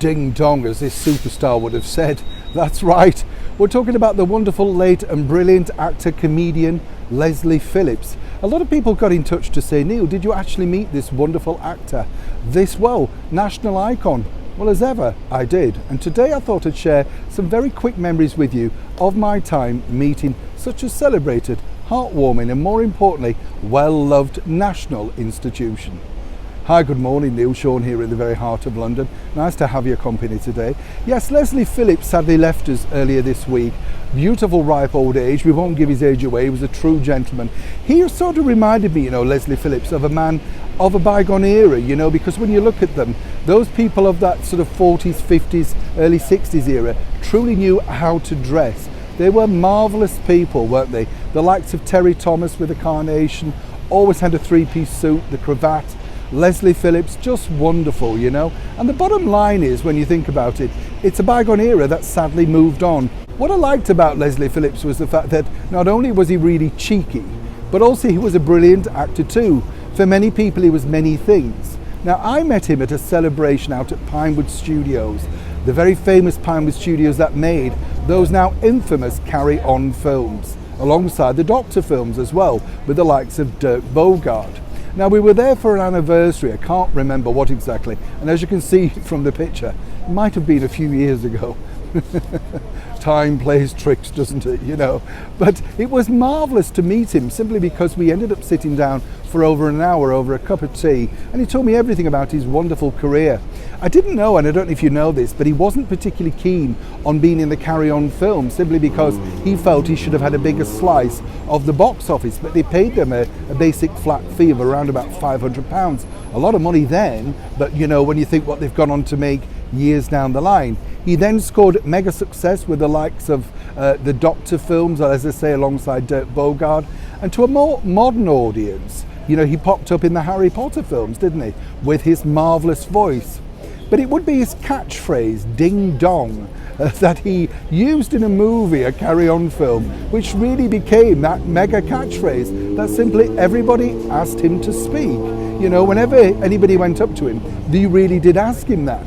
Ding dong, as this superstar would have said. That's right. We're talking about the wonderful, late and brilliant actor, comedian, Leslie Phillips. A lot of people got in touch to say, Neil, did you actually meet this wonderful actor? This, well, national icon. Well, as ever, I did. And today I thought I'd share some very quick memories with you of my time meeting such a celebrated, heartwarming and more importantly, well-loved national institution. Hi, good morning, Neil Sean here in the very heart of London. Nice to have your company today. Yes, Leslie Phillips sadly left us earlier this week. Beautiful, ripe old age. We won't give his age away. He was a true gentleman. He sort of reminded me, Leslie Phillips, of a man of a bygone era, because when you look at them, those people of that sort of 40s, 50s, early 60s era truly knew how to dress. They were marvellous people, weren't they? The likes of Terry Thomas with a carnation, always had a three-piece suit, the cravat. Leslie Phillips, just wonderful, And the bottom line is, when you think about it, it's a bygone era that sadly moved on. What I liked about Leslie Phillips was the fact that not only was he really cheeky, but also he was a brilliant actor too. For many people, he was many things. Now, I met him at a celebration out at Pinewood Studios, the very famous Pinewood Studios that made those now infamous Carry On films, alongside the Doctor films as well, with the likes of Dirk Bogarde. Now, we were there for an anniversary, I can't remember what exactly, and as you can see from the picture, it might have been a few years ago. Time plays tricks, doesn't it, But it was marvellous to meet him, simply because we ended up sitting down for over an hour over a cup of tea, and he told me everything about his wonderful career. I didn't know, and I don't know if you know this, but he wasn't particularly keen on being in the Carry On film, simply because he felt he should have had a bigger slice of the box office, but they paid them a basic flat fee of around about £500. A lot of money then, but when you think what they've gone on to make years down the line. He then scored mega success with the likes of the Doctor films, as I say, alongside Dirk Bogarde, and to a more modern audience, he popped up in the Harry Potter films, didn't he, with his marvellous voice. But it would be his catchphrase, ding dong, that he used in a movie, a Carry On film, which really became that mega catchphrase that simply everybody asked him to speak. Whenever anybody went up to him, they really did ask him that.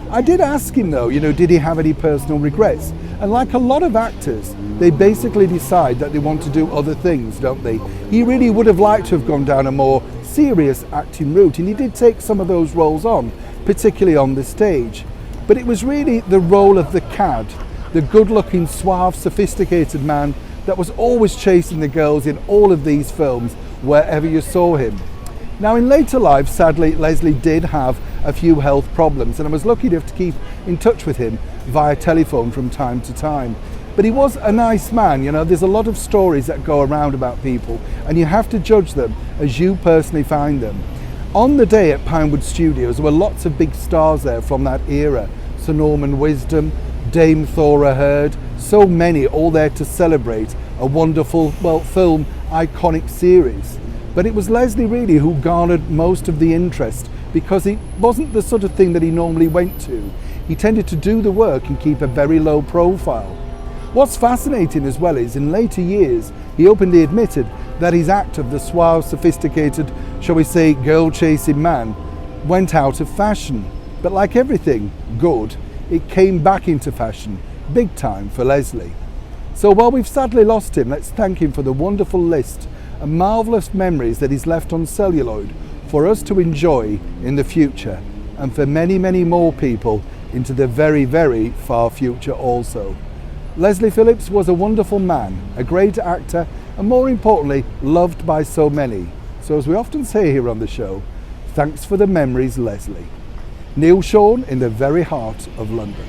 I did ask him though, did he have any personal regrets? And like a lot of actors, they basically decide that they want to do other things, don't they? He really would have liked to have gone down a more serious acting route, and he did take some of those roles on, particularly on the stage. But it was really the role of the cad, the good-looking, suave, sophisticated man that was always chasing the girls in all of these films, wherever you saw him. Now, in later life, sadly, Leslie did have a few health problems, and I was lucky enough to keep in touch with him via telephone from time to time. But he was a nice man, there's a lot of stories that go around about people, and you have to judge them as you personally find them. On the day at Pinewood Studios, there were lots of big stars there from that era. Sir Norman Wisdom, Dame Thora Hird, so many, all there to celebrate a wonderful, film iconic series. But it was Leslie really who garnered most of the interest, because it wasn't the sort of thing that he normally went to. He tended to do the work and keep a very low profile. What's fascinating as well is, in later years, he openly admitted that his act of the suave, sophisticated, shall we say, girl-chasing man went out of fashion. But like everything good, it came back into fashion, big time for Leslie. So while we've sadly lost him, let's thank him for the wonderful list and marvellous memories that he's left on celluloid for us to enjoy in the future, and for many, many more people into the very, very far future also. Leslie Phillips was a wonderful man, a great actor, and more importantly, loved by so many. So as we often say here on the show, thanks for the memories, Leslie. Neil Sean in the very heart of London.